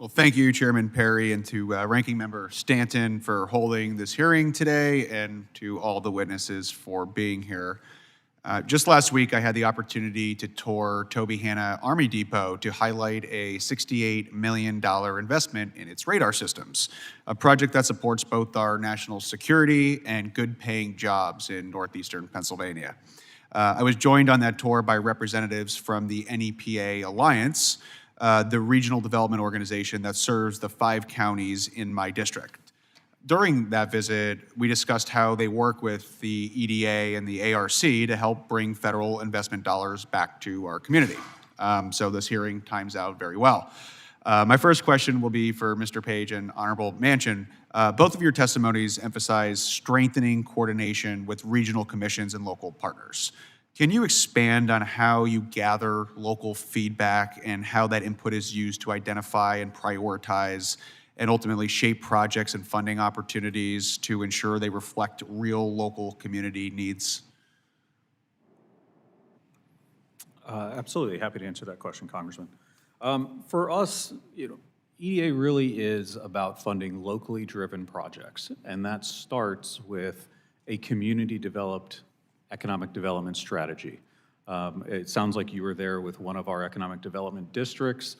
Well, thank you, Chairman Perry, and to Ranking Member Stanton for holding this hearing today, and to all the witnesses for being here. Just last week, I had the opportunity to tour Toby Hanna Army Depot to highlight a $68 million investment in its radar systems, a project that supports both our national security and good-paying jobs in northeastern Pennsylvania. I was joined on that tour by representatives from the NEPA Alliance, the regional development organization that serves the 5 counties in my district. During that visit, we discussed how they work with the EDA and the ARC to help bring federal investment dollars back to our community. So this hearing times out very well. My first question will be for Mr. Page and Honorable Manchin. Both of your testimonies emphasize strengthening coordination with regional commissions and local partners. Can you expand on how you gather local feedback and how that input is used to identify and prioritize and ultimately shape projects and funding opportunities to ensure they reflect real local community needs? Absolutely, happy to answer that question, Congressman. For us, EDA really is about funding locally driven projects, and that starts with a community-developed economic development strategy. It sounds like you were there with one of our economic development districts.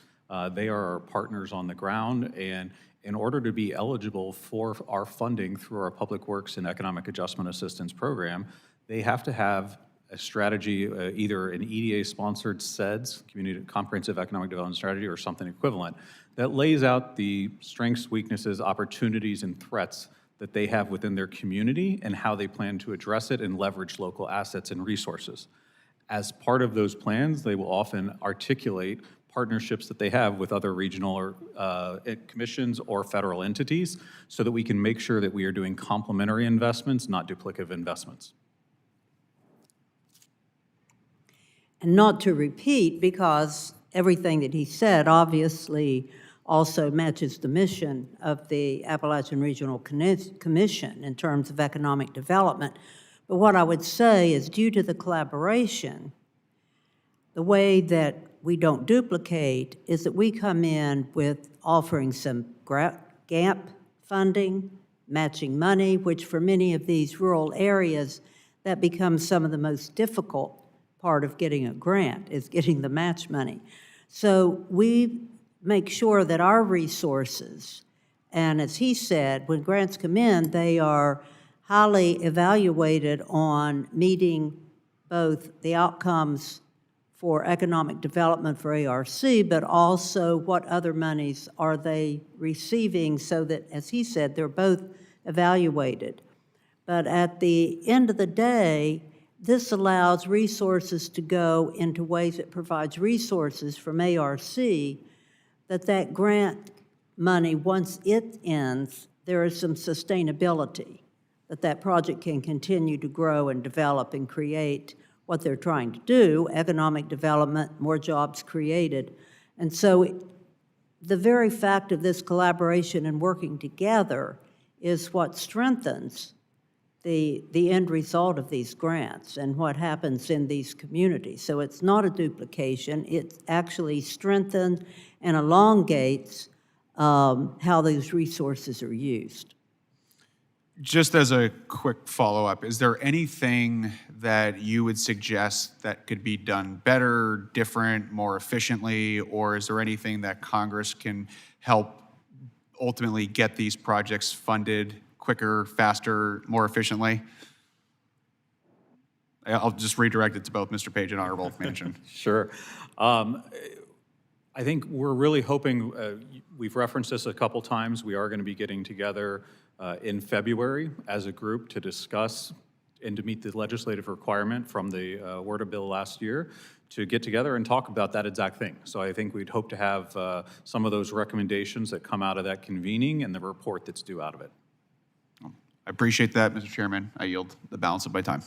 They are our partners on the ground, and in order to be eligible for our funding through our Public Works and Economic Adjustment Assistance Program, they have to have a strategy, either an EDA-sponsored CEDS, Comprehensive Economic Development Strategy, or something equivalent, that lays out the strengths, weaknesses, opportunities, and threats that they have within their community and how they plan to address it and leverage local assets and resources. As part of those plans, they will often articulate partnerships that they have with other regional or commissions or federal entities so that we can make sure that we are doing complementary investments, not duplicative investments. And not to repeat, because everything that he said obviously also matches the mission of the Appalachian Regional Commission in terms of economic development. But what I would say is, due to the collaboration, the way that we don't duplicate is that we come in with offering some gap funding, matching money, which for many of these rural areas, that becomes some of the most difficult part of getting a grant, is getting the match money. So we make sure that our resources, and as he said, when grants come in, they are highly evaluated on meeting both the outcomes for economic development for ARC, but also what other monies are they receiving, so that, as he said, they're both evaluated. But at the end of the day, this allows resources to go into ways it provides resources from ARC, that grant money, once it ends, there is some sustainability, that project can continue to grow and develop and create what they're trying to do, economic development, more jobs created. And so the very fact of this collaboration and working together is what strengthens the end result of these grants and what happens in these communities. So it's not a duplication, it actually strengthens and elongates how these resources are used. Just as a quick follow-up, is there anything that you would suggest that could be done better, different, more efficiently, or is there anything that Congress can help ultimately get these projects funded quicker, faster, more efficiently? I'll just redirect it to both Mr. Page and Honorable Manchin. Sure. I think we're really hoping, we've referenced this a couple times, we are going to be getting together in February as a group to discuss and to meet the legislative requirement from the WRDA bill last year to get together and talk about that exact thing. So I think we'd hope to have some of those recommendations that come out of that convening and the report that's due out of it. I appreciate that, Mr. Chairman. I yield the balance of my time.